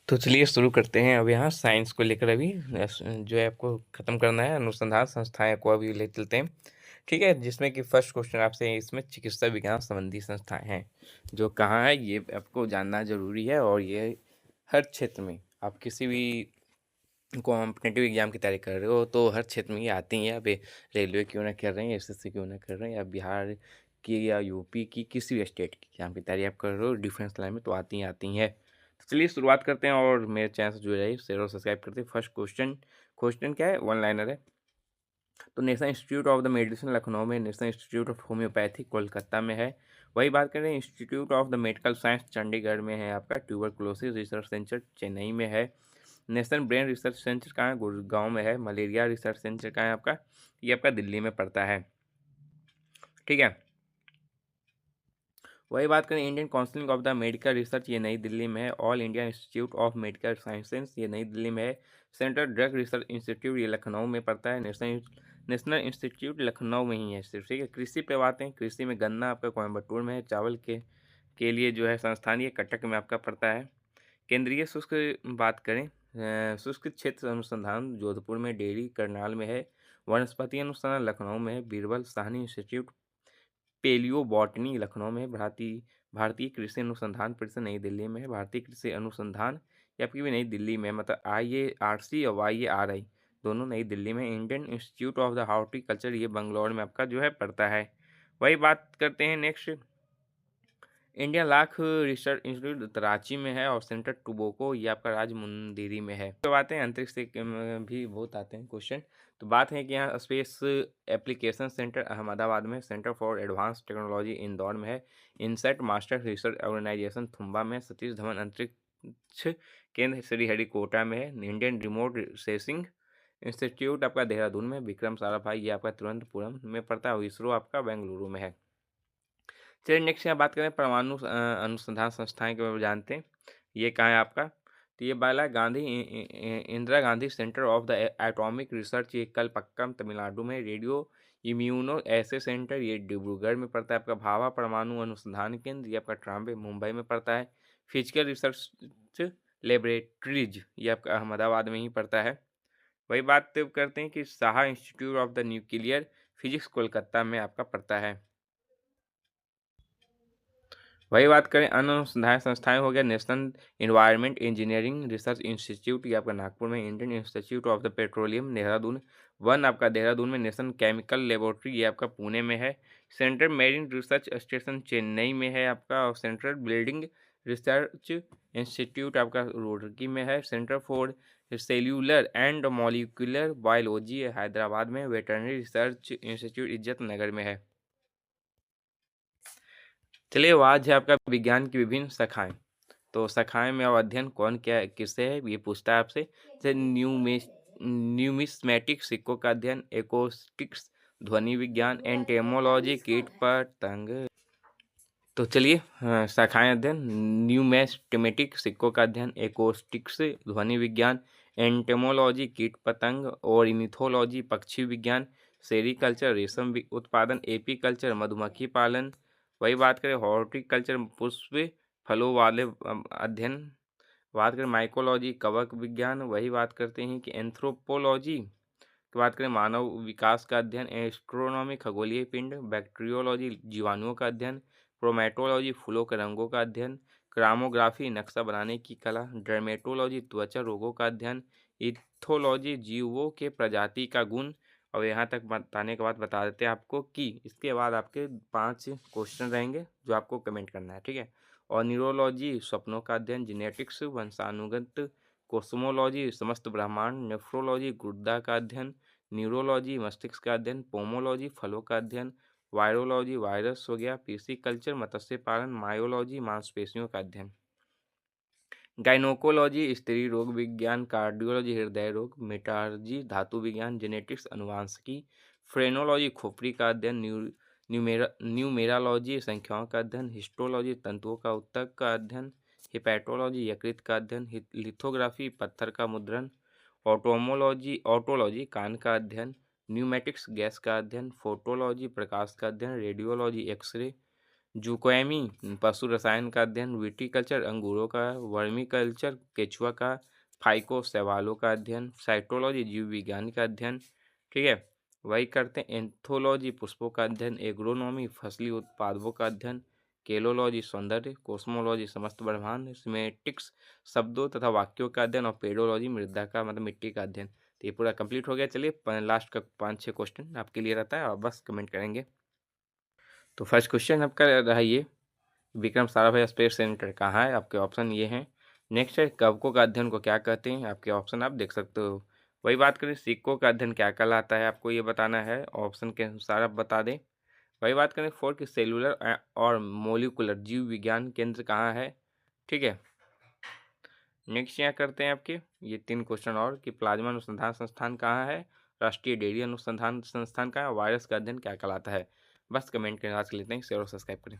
तो चलिए शुरू करते हैं। अब यहाँ साइंस को लेकर अभी जो है आपको ख़त्म करना है। अनुसंधान संस्थाएँ को अभी ले चलते हैं, ठीक है? जिसमें कि फर्स्ट क्वेश्चन आपसे इसमें चिकित्सा विज्ञान संबंधी संस्थाएँ हैं, जो कहाँ है ये आपको जानना ज़रूरी है। और ये हर क्षेत्र में आप किसी भी कॉम्पिटिटिव एग्ज़ाम की तैयारी कर रहे हो तो हर क्षेत्र में ये आती हैं। आप रेलवे क्यों ना कर रहे हैं, एसएससी क्यों ना कर रहे हैं, या बिहार की या यूपी की किसी भी स्टेट की एग्ज़ाम की तैयारी आप कर रहे हो डिफेंस लाइन में, तो आती हैं। तो चलिए शुरुआत करते हैं और मेरे चैनल से जुड़े रहिए, शेयर और सब्सक्राइब करते हैं। फर्स्ट क्वेश्चन क्या है, वन लाइनर है। तो national institute of the medicine Lucknow में, national institute of homoeopathy Kolkata में है। वही बात करें institute of the medical science Chandigarh में है आपका। ट्यूबरकुलोसिस रिसर्च सेंटर चेन्नई में है। नेशनल ब्रेन रिसर्च सेंटर कहाँ है, गुड़गांव में है। मलेरिया रिसर्च सेंटर कहाँ है आपका, ये आपका दिल्ली में पड़ता है, ठीक है। वही बात करें Indian council of the medical research, ये नई दिल्ली में है। All India institute of medical sciences, ये नई दिल्ली में है। सेंट्रल ड्रग रिसर्च इंस्टीट्यूट, ये लखनऊ में पड़ता है। नेशनल इंस्टीट्यूट लखनऊ में ही है सिर्फ, ठीक है। कृषि पे बात है, कृषि में गन्ना आपका कोयम्बटूर में है। चावल के लिए जो है संस्थान ये कटक में आपका पड़ता है। केंद्रीय शुष्क बात करें, शुष्क क्षेत्र अनुसंधान जोधपुर में। डेयरी करनाल में है। वनस्पति अनुसंधान लखनऊ में है। Birbal Sahni institute paleo botany Lucknow में है। भारतीय कृषि अनुसंधान परिषद नई दिल्ली में है। भारतीय कृषि अनुसंधान ये आपकी भी नई दिल्ली में है, मतलब IARC और YARI दोनों नई दिल्ली में। Indian institute of the horticulture ये बंगलौर में आपका जो है पड़ता है। वही बात करते हैं next, Indian lakh research institute Ranchi में है। और सेंटर टुबोको ये आपका राजमुंदरी में है। तो बातें अंतरिक्ष से भी बहुत आते हैं क्वेश्चन। तो बात है कि यहाँ स्पेस एप्लीकेशन सेंटर अहमदाबाद में, centre for advance technology Indore में है। INSAT master research organisation Thumba में। सतीश धवन अंतरिक्ष केंद्र श्रीहरिकोटा में है। इंडियन रिमोट सेंसिंग इंस्टीट्यूट आपका देहरादून में। विक्रम साराभाई ये आपका तिरुवनंतपुरम में पड़ता है। और इसरो आपका बेंगलुरु में है। चलिए नेक्स्ट यहाँ बात करें परमाणु अनुसंधान संस्थाएं के बारे में जानते हैं, ये कहाँ है आपका। तो ये बाला Gandhi Indira Gandhi centre of the atomic research, ये कलपक्कम तमिलनाडु में। रेडियो इम्यूनो ऐसे सेंटर ये डिब्रूगढ़ में पड़ता है आपका। भाभा परमाणु अनुसंधान केंद्र ये आपका ट्राम्बे मुंबई में पड़ता है। फिजिकल रिसर्च लेबोरेटरीज ये आपका अहमदाबाद में ही पड़ता है। वही बात करते हैं कि Saha institute of the nuclear physics Kolkata में आपका पड़ता है। वही बात करें अन्य अनुसंधान संस्थाएं हो गया, national environment engineering research institute ये आपका नागपुर में। Indian institute of the petroleum Dehradun one आपका देहरादून में। नेशनल केमिकल लेबोरेटरी ये आपका पुणे में है। Central marine research station Chennai में है आपका। और सेंट्रल बिल्डिंग रिसर्च इंस्टीट्यूट आपका रुड़की में है। Centre for cellular and molecular biology Hyderabad में। वेटरनरी रिसर्च इंस्टीट्यूट इज्जत नगर में है। चलिए आज है आपका विज्ञान की विभिन्न शाखाएं। तो शाखाएं में अब अध्ययन कौन क्या किससे है ये पूछता है आपसे। जैसे न्यूमिस्मेटिक सिक्कों का अध्ययन, एकोस्टिक्स ध्वनि विज्ञान, एंटेमोलॉजी कीट पतंग। तो चलिए शाखाएं अध्ययन, न्यूमेस्टेमेटिक सिक्कों का अध्ययन, एकोस्टिक्स ध्वनि विज्ञान, एंटेमोलॉजी कीट पतंग, और मिथोलॉजी पक्षी विज्ञान, सेरिकल्चर रेशम उत्पादन, एपीकल्चर मधुमक्खी पालन। वही बात करें हॉर्टिकल्चर पुष्प फलों वाले अध्ययन। बात करें माइकोलॉजी कवक विज्ञान। वही बात करते हैं कि एंथ्रोपोलॉजी की बात करें मानव विकास का अध्ययन, एस्ट्रोनॉमी खगोलीय पिंड, बैक्टीरियोलॉजी जीवाणुओं का अध्ययन, क्रोमेटोलॉजी फूलों के रंगों का अध्ययन, क्रामोग्राफी नक्शा बनाने की कला, डर्मेटोलॉजी त्वचा रोगों का अध्ययन, इथोलॉजी जीवों के प्रजाति का गुण। और यहाँ तक बताने के बाद बता देते हैं आपको कि इसके बाद आपके 5 क्वेश्चन रहेंगे जो आपको कमेंट करना है, ठीक है। और न्यूरोलॉजी स्वप्नों का अध्ययन, जेनेटिक्स वंशानुगत, कोस्मोलॉजी समस्त ब्रह्मांड, नेफ्रोलॉजी गुर्दा का अध्ययन, न्यूरोलॉजी मस्तिष्क का अध्ययन, पोमोलॉजी फलों का अध्ययन, वायरोलॉजी वायरस हो गया, पीसी कल्चर मत्स्य पालन, मायोलॉजी मांसपेशियों का अध्ययन, गाइनोकोलॉजी स्त्री रोग विज्ञान, कार्डियोलॉजी हृदय रोग, मेटालर्जी धातु विज्ञान, जेनेटिक्स अनुवांशिकी, फ्रेनोलॉजी खोपड़ी का अध्ययन, न्यूमेरालॉजी संख्याओं का अध्ययन, हिस्टोलॉजी तंतुओं का ऊतक का अध्ययन, हिपैटोलॉजी यकृत का अध्ययन, लिथोग्राफी पत्थर का मुद्रण, ऑटोलॉजी कान का अध्ययन, न्यूमेटिक्स गैस का अध्ययन, फोटोलॉजी प्रकाश का अध्ययन, रेडियोलॉजी एक्सरे, जुकोएमी पशु रसायन का अध्ययन, विटीकल्चर अंगूरों का, वर्मीकल्चर केचुआ का, फाइको शैवालों का अध्ययन, साइटोलॉजी जीव विज्ञान का अध्ययन। ठीक है, वही करते हैं एंथोलॉजी पुष्पों का अध्ययन, एग्रोनॉमी फसली उत्पादों का अध्ययन, केलोलॉजी सौंदर्य, कोस्मोलॉजी समस्त ब्रह्मांड, सिमेटिक्स शब्दों तथा वाक्यों का अध्ययन और पेडोलॉजी मृदा का मतलब मिट्टी का अध्ययन। तो ये पूरा कंप्लीट हो गया। चलिए लास्ट का 5-6 क्वेश्चन आपके लिए रहता है और बस कमेंट करेंगे। तो फर्स्ट क्वेश्चन आपका रहा ये, विक्रम साराभाई स्पेस सेंटर कहाँ है? आपके ऑप्शन ये हैं। नेक्स्ट है, कवकों का अध्ययन को क्या कहते हैं? आपके ऑप्शन आप देख सकते हो। वही बात करें, सिक्कों का अध्ययन क्या कहलाता है? आपको ये बताना है, ऑप्शन के अनुसार आप बता दें। वही बात करें, फोर्थ, सेलुलर और मोलिकुलर जीव विज्ञान केंद्र कहाँ है? ठीक है, नेक्स्ट यहाँ करते हैं आपके ये 3 क्वेश्चन और कि प्लाज्मा अनुसंधान संस्थान कहाँ है? राष्ट्रीय डेयरी अनुसंधान संस्थान कहाँ है? वायरस का अध्ययन क्या कहलाता है? बस कमेंट के आज के लिए इतना ही। शेयर और सब्सक्राइब करें।